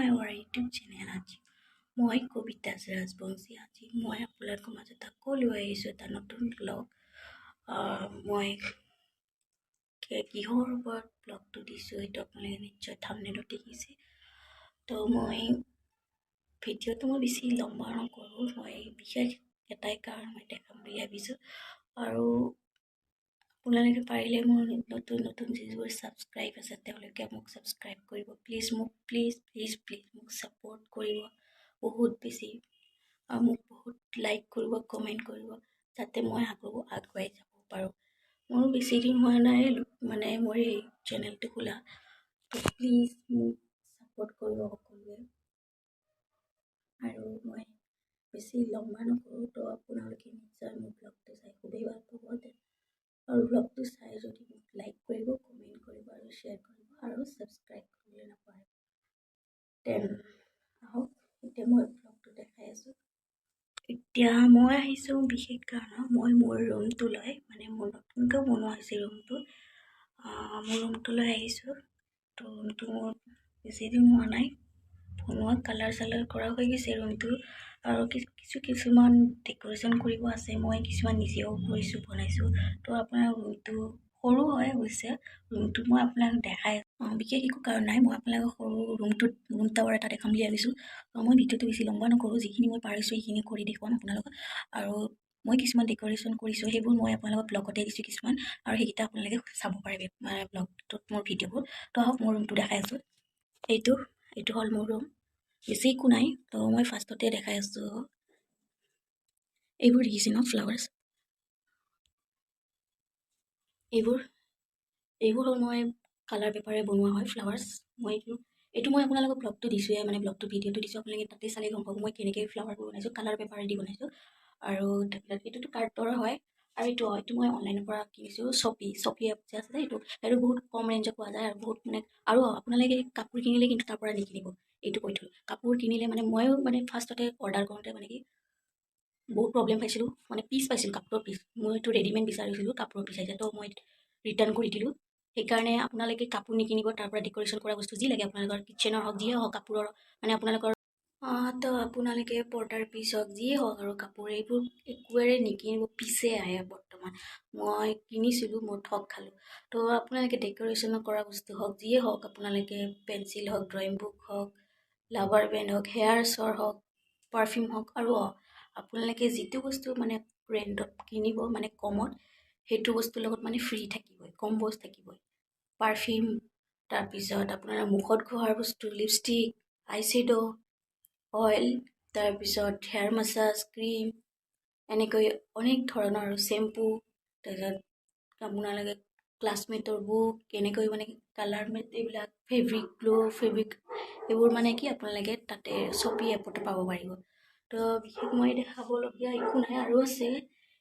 মাই hour YouTube channel আজি মই কবিতা ৰাজবংশী আজি মই আপোনালোকৰ মাজত আকৌ লৈ আহিছোঁ এটা নতুন ব্লগ মই কিহৰ ওপৰত ব্লগটো দিছোঁ এইটো আপোনালোকে নিশ্চয় থাম্বনেইলত দেখিছে তো মই ভিডিঅ'টো মই বেছি লম্বা নকৰোঁ মই বিশেষ এটাই কাৰণ মই দেখাম বুলি ভাবিছোঁ আৰু আপোনালোকে পাৰিলে মোৰ নতুন নতুন যিবোৰ ছাবস্ক্ৰাইব আছে তেওঁলোকে মোক ছাবস্ক্ৰাইব কৰিব প্লিজ মোক মোক ছাপোৰ্ট কৰিব বহুত বেছি আৰু মোক বহুত লাইক কৰিব কমেণ্ট কৰিব যাতে মই আগুৱাই যাব পাৰোঁ মোৰ বেছি দিন হোৱা নাই মানে মোৰ এই চেনেলটো খোলা তো প্লিজ মোক ছাপোৰ্ট কৰিব সকলোৱে আৰু মই বেছি লম্বা নকৰোঁ তো আপোনালোকে নিশ্চয় মোৰ ব্লগটো চাই খুবেই ভাল পাব আৰু ব্লগটো চাই যদি মোক লাইক কৰিব কমেণ্ট কৰিব আৰু শ্বেয়াৰ কৰিব আৰু ছাবস্ক্ৰাইব কৰিবলৈ নাপাহৰিব দেন আহক এতিয়া মই ব্লগটো দেখাই আছোঁ এতিয়া মই আহিছোঁ বিশেষ কাৰণ মই মোৰ ৰুমটোলৈ মানে মোৰ নতুনকৈ বনোৱা হৈছে ৰুমটো মোৰ ৰুমটোলৈ আহিছোঁ তো ৰুমটো মোৰ বেছি দিন হোৱা নাই বনোৱা কালাৰ চালাৰ কৰা হৈ গৈছে ৰুমটো আৰু কিছুমান ডেক'ৰেশ্যন কৰিব আছে মই কিছুমান নিজেও কৰিছোঁ বনাইছোঁ তো আপোনাৰ ৰুমটো সৰু হয় অৱশ্যে ৰুমটো মই আপোনাক দেখাই বিশেষ একো কাৰণ নাই মই আপোনালোকক সৰু ৰুম টাৱাৰ এটা দেখাম বুলি ভাবিছোঁ মই ভিডিঅ'টো বেছি লম্বা নকৰোঁ যিখিনি মই পাৰিছোঁ সেইখিনি কৰি দেখুৱাম আপোনালোকক আৰু মই কিছুমান ডেক'ৰেশ্যন কৰিছোঁ সেইবোৰ মই আপোনালোকক ব্লগতে দিছোঁ কিছুমান আৰু সেইকেইটা আপোনালোকে চাব পাৰিব মানে ব্লগটোত মোৰ ভিডিঅ'বোৰ তো আহক মোৰ ৰুমটো দেখাই আছোঁ এইটো হ'ল মোৰ ৰুম বেছি একো নাই তো মই ফাৰ্ষ্টতে দেখাই আছোঁ এইবোৰ দেখিছে ন ফ্লাৱাৰ্ছ এইবোৰ হ'ল মই কালাৰ পেপাৰে বনোৱা হয় ফ্লাৱাৰ্ছ এইটো মই আপোনালোকক ব্লগটো দিছোঁৱে মানে ব্লগটো ভিডিঅ'টো দিছোঁ আপোনালোকে তাতে চালে গম পাব মই কেনেকৈ ফ্লাৱাৰবোৰ বনাইছোঁ কালাৰ পেপাৰেদি বনাইছোঁ আৰু তাৰপিছত এইটোতো কাৰ্ডৰ হয় আৰু এইটো মই অনলাইনৰ পৰা কিনিছোঁ শ্বপি এপ যে আছে এইটো বহুত কম ৰেঞ্জত পোৱা যায় আৰু বহুত মানে আৰু আপোনালোকে কাপোৰ কিনিলে কিন্তু তাৰ পৰা নিকিনিব এইটো কৈ থলোঁ কাপোৰ কিনিলে মানে ময়ো মানে ফাৰ্ষ্টতে অৰ্ডাৰ কৰোঁতে মানে কি বহুত প্ৰব্লেম পাইছিলোঁ মানে পিচ পাইছিলোঁ কাপোৰৰ পিচ মই এইটো ৰেডিমেড বিচাৰিছিলোঁ কাপোৰৰ পিচ আহিছে তো মই ৰিটাৰ্ণ কৰি দিলোঁ সেইকাৰণে আপোনালোকে কাপোৰ নিকিনিব তাৰ পৰা ডেক'ৰেশ্যন কৰা বস্তু যি লাগে আপোনালোকৰ কিটচেনৰ হওক যিয়ে হওক কাপোৰৰ মানে আপোনালোকৰ তো আপোনালোকে পৰ্দাৰ পিচ হওক যিয়ে হওক আৰু কাপোৰ এইবোৰ একোৱেৰে নিকিনিব পিছে আহে বৰ্তমান মই কিনিছিলোঁ মই ঠগ খালোঁ তো আপোনালোকে ডেক'ৰেশ্যনৰ কৰা বস্তু হওক যিয়ে হওক আপোনালোকে পেঞ্চিল হওক ড্ৰয়িং বুক হওক লাভাৰ বেণ্ড হওক হেয়াৰছৰ হওক পাৰফিউম হওক আৰু আপোনালোকে যিটো বস্তু মানে ব্ৰেণ্ডত কিনিব মানে কমত সেইটো বস্তুৰ লগত মানে ফ্ৰী থাকিবই কম বস্তু থাকিবই পাৰফিউম তাৰপিছত আপোনাৰ মুখত ঘঁহাৰ বস্তু লিপষ্টিক আইশ্বেডো অইল তাৰপিছত হেয়াৰ মাছাজ ক্ৰীম এনেকৈ অনেক ধৰণৰ আৰু শ্বেম্পু তাৰপিছত আপোনালোকে ক্লাছমেটৰ বুক এনেকৈ মানে কালাৰ এইবিলাক ফেব্ৰিক এইবোৰ মানে কি আপোনালোকে তাতে শ্বপি এপতে পাব পাৰিব তো বিশেষ মই দেখাবলগীয়া একো নাই আৰু আছে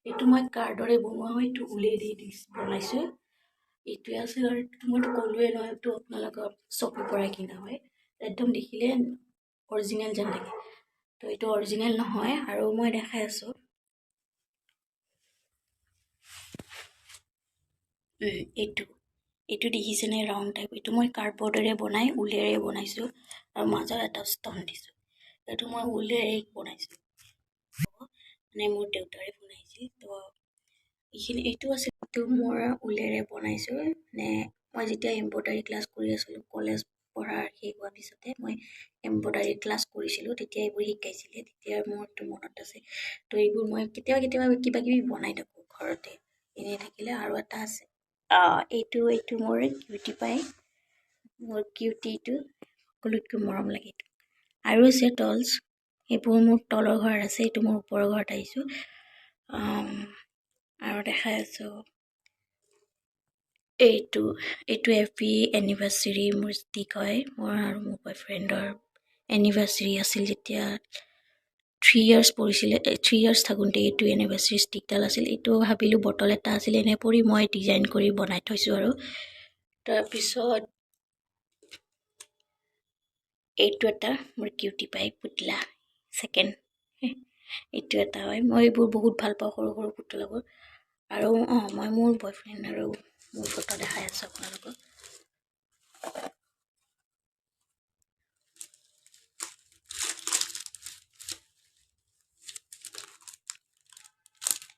এইটো মই কাৰ্ডৰে বনোৱা হয় এইটো ঊলেদি বনাইছোঁ এইটোৱে আছে আৰু মইতো ক'লোৱে নহয় এইটো আপোনালোকৰ শ্বপিৰ পৰাই কিনা হয় একদম দেখিলে অৰিজিনেল যেন লাগে তো এইটো অৰিজিনেল নহয় আৰু মই দেখাই আছোঁ এইটো দেখিছেনে ৰাউণ্ড টাইপ এইটো মই কাৰ্ডবৰ্ডেৰে বনাই ঊলেৰে বনাইছোঁ আৰু মাজত এটা ষ্টন দিছোঁ এইটো মই ঊলেৰে বনাইছোঁ মানে মোৰ দেউতাৰে বনাইছিল তো এইটো আছে এইটো মই ঊলেৰে বনাইছোঁ মানে মই যেতিয়া এম্ব্ৰইডাৰী ক্লাছ কৰি আছিলোঁ কলেজ পঢ়াৰ শেষ হোৱাৰ পিছতে মই এম্ব্ৰইডাৰী ক্লাছ কৰিছিলোঁ তেতিয়া এইবোৰ শিকাইছিলে তেতিয়া মোৰতো মনত আছে তো এইবোৰ মই কেতিয়াবা কিবা কিবি বনাই থাকোঁ ঘৰতে এনেই থাকিলে আৰু এটা আছে এইটো মোৰ কিউটি পাই মোৰ কিউটিটো সকলোতকৈ মৰম লাগে এইটো আৰু আছে টলছ এইবোৰ মোৰ তলৰ ঘৰত আছে এইটো মোৰ ওপৰৰ ঘৰত আহিছোঁ আৰু দেখাই আছোঁ এইটো হেপী এনিভাৰ্চাৰী মোৰ ষ্টিক হয় মোৰ আৰু মোৰ বয়ফ্ৰেণ্ডৰ এনিভাৰ্চাৰী আছিল যেতিয়া 3 years পৰিছিলে 3 years থাকোঁতে এইটো এনিভাৰ্চাৰী ষ্টিকডাল আছিল এইটো ভাবিলোঁ বটল এটা আছিল এনে পৰি মই ডিজাইন কৰি বনাই থৈছোঁ আৰু তাৰপিছত এইটো এটা মোৰ কিউটি পাই পুতলা ছেকেণ্ড এইটো এটা হয় মই এইবোৰ বহুত ভাল পাওঁ সৰু সৰু পুতলাবোৰ আৰু মই মোৰ বয়ফ্ৰেণ্ড আৰু মোৰ ফটো দেখাই আছোঁ আপোনালোকক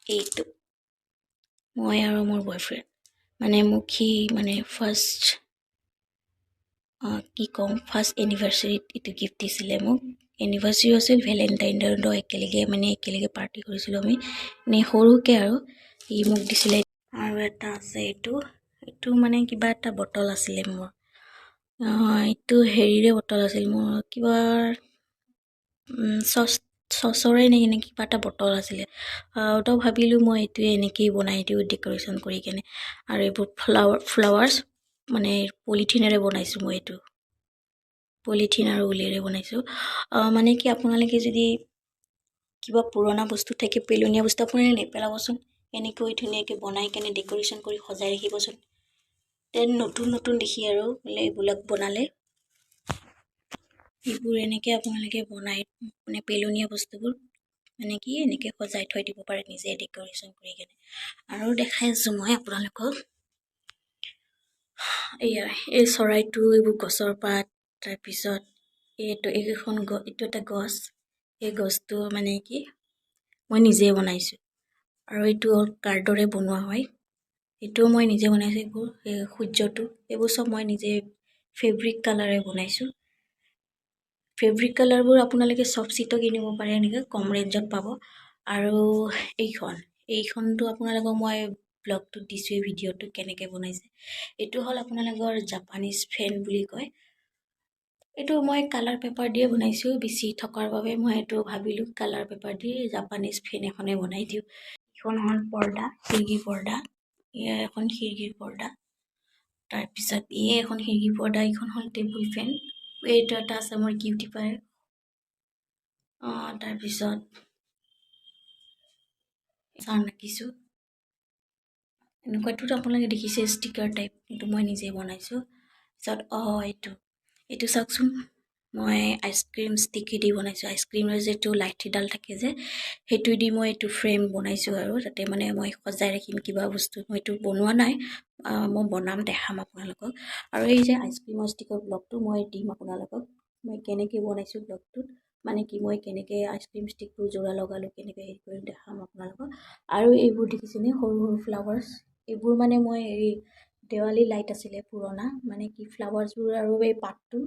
এইটো মই আৰু মোৰ বয়ফ্ৰেণ্ড মানে মোক সি মানে কি ক'ম ফাৰ্ষ্ট এনিভাৰ্চাৰীত এইটো গিফ্ট দিছিলে মোক। এনিভাৰ্চাৰী আছিল ভেলেণ্টাইন ডে একেলগে পাৰ্টি কৰিছিলোঁ আমি মানে সৰুকৈ আৰু সি মোক দিছিলে। আৰু এটা আছে এইটো মানে কিবা এটা বটল আছিলে মোৰ এইটো হেৰিৰে বটল আছিল মোৰ কিবা চচৰে নে কিবা এটা বটল আছিলে তো ভাবিলোঁ মই এইটোৱে এনেকেই বনাই দিওঁ ডেক'ৰেশ্যন কৰি কেনে। আৰু এইবোৰ ফ্লাৱাৰ্ছ মানে পলিথিনেৰে বনাইছোঁ মই এইটো পলিথিন আৰু ঊলেৰে বনাইছোঁ। মানে কি আপোনালোকে যদি কিবা পুৰণা বস্তু থাকে পেলনীয়া বস্তু আপোনালোকে নেপেলাবচোন, এনেকৈ ধুনীয়াকৈ বনাই কেনে ডেক'ৰেশ্যন কৰি সজাই ৰাখিবচোন। দেন নতুন দেখি আৰু বোলে এইবিলাক বনালে এইবোৰ এনেকৈ আপোনালোকে বনাই মানে পেলনীয়া বস্তুবোৰ মানে কি এনেকৈ সজাই থৈ দিব পাৰে নিজে ডেক'ৰেশ্যন কৰি কেনে। আৰু দেখাই আছোঁ মই আপোনালোকক এই চৰাইটো এইবোৰ গছৰ পাত, তাৰপিছত এইটো এটা গছ, এই গছটো মানে কি মই নিজে বনাইছোঁ। আৰু এইটো কাৰ্ডৰে বনোৱা হয়, এইটোও মই নিজে বনাইছোঁ। এইবোৰ সূৰ্যটো এইবোৰ চব মই নিজে ফেব্ৰিক কালাৰে বনাইছোঁ। ফেব্ৰিক কালাৰবোৰ আপোনালোকে চব চিটো কিনিব পাৰে, এনেকৈ কম ৰেঞ্জত পাব। আৰু এইখনটো আপোনালোকক মই ব্লগটোত দিছোঁ, ভিডিঅ'টো কেনেকৈ বনাইছে। এইটো হ'ল আপোনালোকৰ জাপানীজ ফেন বুলি কয়। এইটো মই কালাৰ পেপাৰ দিয়ে বনাইছোঁ, বেছি থকাৰ বাবে মই এইটো ভাবিলোঁ কালাৰ পেপাৰ দি জাপানীজ ফেন এখনে বনাই দিওঁ। এইখন হ'ল পৰ্দা, খিৰিকী পৰ্দা, এখন খিৰিকীৰ পৰ্দা। তাৰপিছত এখন খিৰিকী পৰ্দা, এইখন হ'ল টেবুল ফেন। এইটো এটা আছে মোৰ কিউটি পাই। তাৰপিছত চান ৰাখিছোঁ এনেকুৱাটোতো আপোনালোকে দেখিছে ষ্টিকাৰ টাইপ, কিন্তু মই নিজে বনাইছোঁ। তাৰপিছত এইটো চাওকচোন, মই আইচক্ৰীম ষ্টিকি বনাইছোঁ। আইচক্ৰীমৰ যিটো লাঠিডাল থাকে যে সেইটো দি মই এইটো ফ্ৰেম বনাইছোঁ। আৰু তাতে মানে মই সজাই ৰাখিম কিবা বস্তু। মই এইটো বনোৱা নাই, মই বনাম, দেখাম আপোনালোকক। আৰু এই যে আইচক্ৰীমৰ ষ্টিকৰ ব্লগটো মই দিম আপোনালোকক, মই কেনেকৈ বনাইছোঁ ব্লগটোত, মানে কি মই কেনেকৈ আইচক্ৰীম ষ্টিকবোৰ যোৰা লগালোঁ, কেনেকৈ হেৰি কৰি দেখাম আপোনালোকক। আৰু এইবোৰ দেখিছেনে সৰু ফ্লাৱাৰ্ছ, এইবোৰ মানে মই দেৱালী লাইট আছিলে পুৰণা, মানে কি ফ্লাৱাৰ্ছবোৰ আৰু এই পাতটো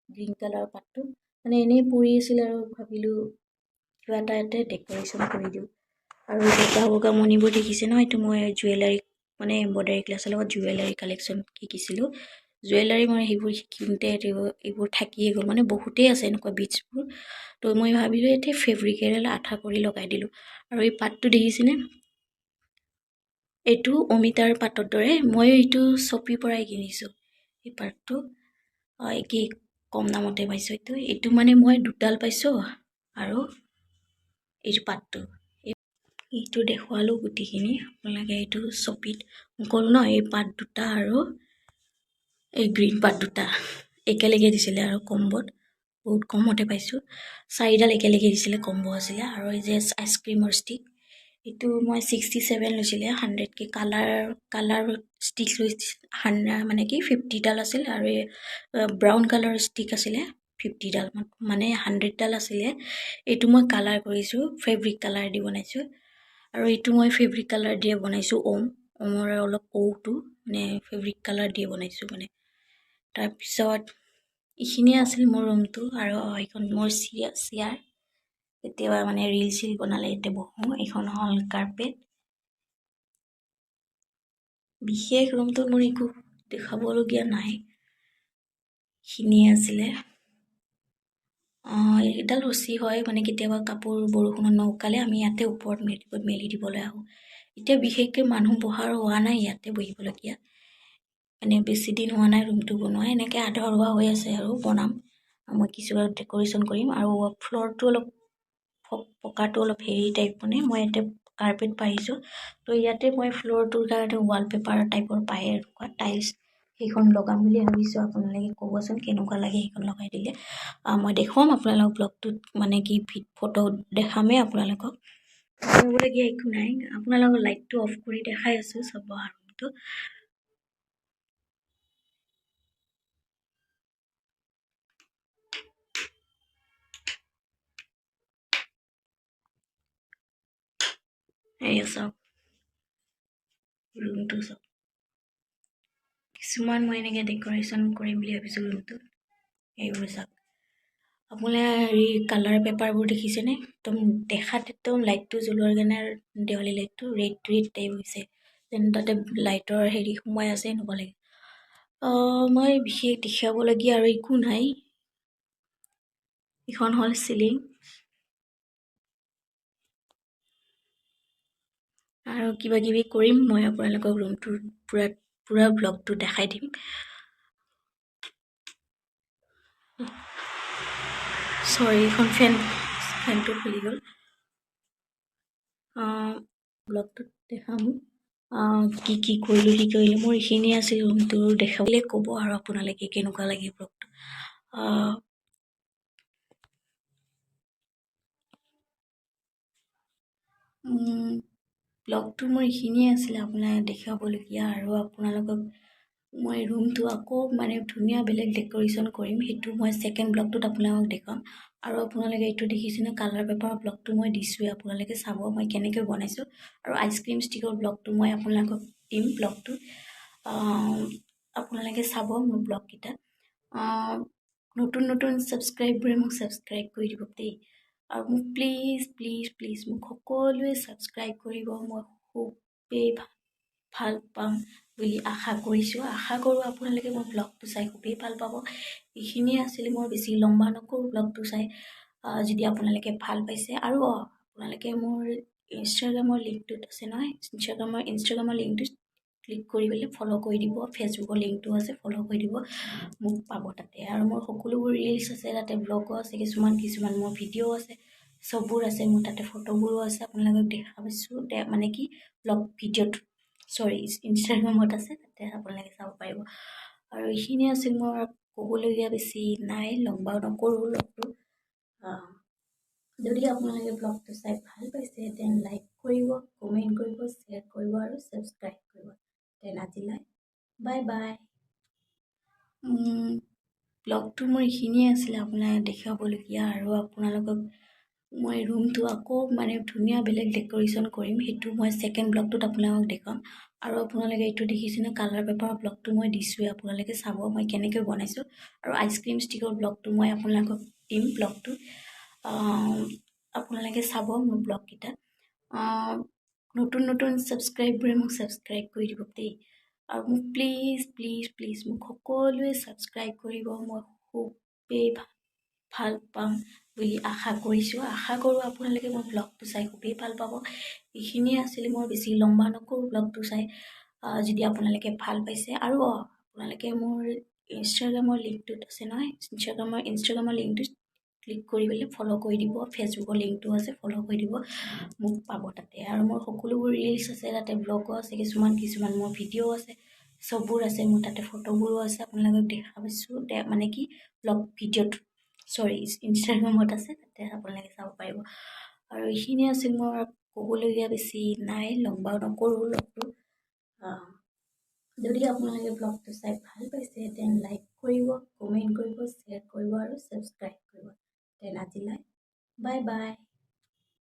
গ্ৰীণ কালাৰ পাতটো মানে এনেই পৰি আছিল আৰু ভাবিলোঁ কিবা এটা ইয়াতে ডেক'ৰেশ্যন কৰি দিওঁ। আৰু বগা মণিবোৰ দেখিছে ন, এইটো মই জুৱেলাৰী মানে এম্ব্ৰইডাৰী ক্লাছৰ লগত জুৱেলাৰী কালেকশ্যন শিকিছিলোঁ। জুৱেলাৰী মই সেইবোৰ শিকিওঁতে এইবোৰ থাকিয়ে গ'ল, মানে বহুতেই আছে এনেকুৱা বিটছবোৰ। তো মই ভাবিলোঁ ইয়াতে ফেব্ৰিকেৰে আঠা কৰি লগাই দিলোঁ। আৰু এই পাতটো দেখিছেনে, এইটো অমিতাৰ পাতৰ দৰে, মই এইটো শ্বপিৰ পৰাই কিনিছোঁ। এই পাতটো কি কম দামতে পাইছোঁ। এইটো মানে মই দুডাল পাইছোঁ। আৰু এইটো পাতটো এইটো দেখুৱালোঁ গোটেইখিনি আপোনালোকে। এইটো শ্বপিত ক'লোঁ ন, এই পাত দুটা আৰু এই গ্ৰীণ পাত দুটা একেলগে দিছিলে আৰু কম্বত বহুত কমতে পাইছোঁ। 4ডাল একেলগে দিছিলে, কম্ব আছিলে। আৰু এই যে আইচক্ৰীমৰ ষ্টিক, এইটো মই 67 লৈছিলে 100কে। কালাৰ ষ্টিক মানে কি 50ডাল আছিল। আৰু এই ব্ৰাউন কালাৰ ষ্টিক আছিলে 50ডাল, মানে 100ডাল আছিলে। এইটো মই কালাৰ কৰিছোঁ, ফেব্ৰিক কালাৰ দি বনাইছোঁ। আৰু এইটো মই ফেব্ৰিক কালাৰ দিয়ে বনাইছোঁ, ওমৰ অলপ ঔটো মানে ফেব্ৰিক কালাৰ দিয়ে বনাইছোঁ মানে। তাৰপিছত এইখিনিয়ে আছিল মোৰ ৰুমটো। আৰু এইখন মোৰ চেয়াৰ, কেতিয়াবা মানে ৰিল চিল বনালে ইয়াতে বহোঁ। এইখন হ'ল কাৰ্পেট। বিশেষ ৰুমটোত মোৰ একো দেখাবলগীয়া নাই, এইখিনিয়ে আছিলে। এইডাল ৰছী হয়, মানে কেতিয়াবা কাপোৰ বৰষুণত নশুকালে আমি ইয়াতে ওপৰত মেলি দিবলৈ আহোঁ। এতিয়া বিশেষকৈ মানুহ বহাৰ হোৱা নাই ইয়াতে বহিবলগীয়া, মানে বেছি দিন হোৱা নাই ৰুমটো বনোৱা, এনেকৈ আধৰুৱা হৈ আছে। আৰু বনাম, মই কিছু ডেক'ৰেশ্যন কৰিম। আৰু ফ্ল'ৰটো অলপ পকাটো অলপ হেৰি টাইপ, মানে মই ইয়াতে কাৰ্পেট পাৰিছোঁ। তো ইয়াতে মই ফ্ল'ৰটোৰ কাৰণে ৱালপেপাৰ টাইপৰ পায় এনেকুৱা টাইলছ, সেইখন লগাম বুলি ভাবিছোঁ। আপোনালোকে ক'বচোন কেনেকুৱা লাগে সেইখন লগাই দিলে। মই দেখুৱাম আপোনালোকক ব্লগটোত, মানে কি ফটো দেখামেই আপোনালোকক। ক'বলগীয়া একো নাই, আপোনালোকক লাইটটো অফ কৰি দেখাই আছোঁ চাব ৰুমটো। এয়া চাওক ৰুমটো চাওক। কিছুমান মই এনেকৈ ডেক'ৰেশ্যন কৰিম বুলি ভাবিছোঁ ৰুমটোত। এইবোৰ চাওক। আপোনাৰ হেৰি কালাৰ পেপাৰবোৰ দেখিছেনে? একদম দেখাত একদম লাইটটো জ্বলোৱাৰ কাৰণে দেৱালী লাইটটো ৰেড টাইপ হৈছে, যেন তাতে লাইটৰ হেৰি সোমাই আছে এনেকুৱা লাগে। মই বিশেষ দেখাবলগীয়া আৰু একো নাই। এইখন হ'ল চিলিং। আৰু কিবা কিবি কৰিম মই আপোনালোকক ৰুমটোৰ পুৰা ব্লগটো দেখাই দিম। চৰি, এইখন ফেনটো খুলি গ'ল। ব্লগটোত দেখাম কি কৰিলোঁ মোৰ এইখিনি আছিল ৰুমটো দেখাবলৈ ক'ব আৰু আপোনালোকে কেনেকুৱা লাগে ব্লগটো। ব্লগটো মোৰ এইখিনিয়ে আছিলে আপোনাৰ দেখাবলগীয়া, আৰু আপোনালোকক মই ৰুমটো আকৌ মানে ধুনীয়া বেলেগ ডেক'ৰেশ্যন কৰিম, সেইটো মই ছেকেণ্ড ব্লগটোত আপোনালোকক দেখাম। আৰু আপোনালোকে এইটো দেখিছেনে কালাৰ পেপাৰৰ ব্লগটো মই দিছোঁৱে, আপোনালোকে চাব মই কেনেকৈ বনাইছোঁ। আৰু আইচক্ৰীম ষ্টিকৰ ব্লগটো মই আপোনালোকক দিম ব্লগটো, আপোনালোকে চাব মোৰ ব্লগকেইটা। নতুন ছাবস্ক্ৰাইববোৰে মোক ছাবস্ক্ৰাইব কৰি দিব দেই। আৰু মোক প্লিজ মোক সকলোৱে ছাবস্ক্ৰাইব কৰিব। মই খুবেই ভাল পাম বুলি আশা কৰিছোঁ। আশা কৰোঁ আপোনালোকে মোৰ ব্লগটো চাই খুবেই ভাল পাব। এইখিনিয়ে আছিলে, মই বেছি লম্বা নকৰোঁ ব্লগটো চাই। যদি আপোনালোকে ভাল পাইছে, আৰু আপোনালোকে মোৰ ইনষ্টাগ্ৰামৰ লিংকটোত আছে নহয়, ইনষ্টাগ্ৰামৰ লিংকটোত ক্লিক কৰি পেলাই ফ'ল' কৰি দিব। ফেচবুকৰ লিংকটো আছে, ফ'ল' কৰি দিব, মোক পাব তাতে। আৰু মোৰ সকলোবোৰ ৰিলচ আছে তাতে, ব্লগো আছে, কিছুমান মোৰ ভিডিঅ' আছে, চববোৰ আছে মোৰ তাতে, ফটোবোৰো আছে। আপোনালোকক দেখা পাইছোঁ মানে কি ব্লগ ভিডিঅ'ত, চৰি ইনষ্টাগ্ৰামত আছে, তাতে আপোনালোকে চাব পাৰিব। আৰু এইখিনিয়ে আছিল মোৰ ক'বলগীয়া, বেছি নাই, লম্বা নকৰোঁ ব্লগটো। যদি আপোনালোকে ব্লগটো চাই ভাল পাইছে দেন লাইক কৰিব, কমেণ্ট কৰিব, শ্বেয়াৰ কৰিব আৰু ছাবস্ক্ৰাইব কৰিব। দেন আজিলৈ বাই। ব্লগটো মোৰ এইখিনিয়ে আছিলে আপোনাৰ দেখাবলগীয়া, আৰু আপোনালোকক মই ৰুমটো আকৌ মানে ধুনীয়া বেলেগ ডেক'ৰেশ্যন কৰিম, সেইটো মই ছেকেণ্ড ব্লগটোত আপোনালোকক দেখাম। আৰু আপোনালোকে এইটো দেখিছেনে কালাৰ পেপাৰৰ ব্লগটো মই দিছোঁৱে, আপোনালোকে চাব মই কেনেকৈ বনাইছোঁ। আৰু আইচক্ৰীম ষ্টিকৰ ব্লগটো মই আপোনালোকক দিম ব্লগটো, আপোনালোকে চাব মোৰ ব্লগকেইটা। নতুন ছাবস্ক্ৰাইববোৰে মোক ছাবস্ক্ৰাইব কৰি দিব দেই। আৰু মোক প্লিজ মোক সকলোৱে ছাবস্ক্ৰাইব কৰিব। মই খুবেই ভাল পাম বুলি আশা কৰিছোঁ। আশা কৰোঁ আপোনালোকে মোৰ ব্লগটো চাই খুবেই ভাল পাব। এইখিনিয়ে আছিলে, মই বেছি লম্বা নকৰোঁ ব্লগটো চাই। যদি আপোনালোকে ভাল পাইছে, আৰু আপোনালোকে মোৰ ইনষ্টাগ্ৰামৰ লিংকটোত আছে নহয়, ইনষ্টাগ্ৰামৰ লিংকটোত ক্লিক কৰি পেলাই ফ'ল' কৰি দিব। ফেচবুকৰ লিংকটো আছে, ফ'ল' কৰি দিব, মোক পাব তাতে। আৰু মোৰ সকলোবোৰ ৰিলচ আছে তাতে, ব্লগো আছে, কিছুমান মোৰ ভিডিঅ' আছে, চববোৰ আছে মোৰ তাতে, ফটোবোৰো আছে। আপোনালোকক দেখা পাইছোঁ মানে কি ব্লগ ভিডিঅ'ত, চৰি ইনষ্টাগ্ৰামত আছে, তাতে আপোনালোকে চাব পাৰিব। আৰু এইখিনিয়ে আছিল মোৰ ক'বলগীয়া, বেছি নাই, লম্বা নকৰোঁ ব্লগটো। যদি আপোনালোকে ব্লগটো চাই ভাল পাইছে দেন লাইক কৰিব, কমেণ্ট কৰিব, শ্বেয়াৰ কৰিব আৰু ছাবস্ক্ৰাইব কৰিব। দেন আজিলৈ বাই।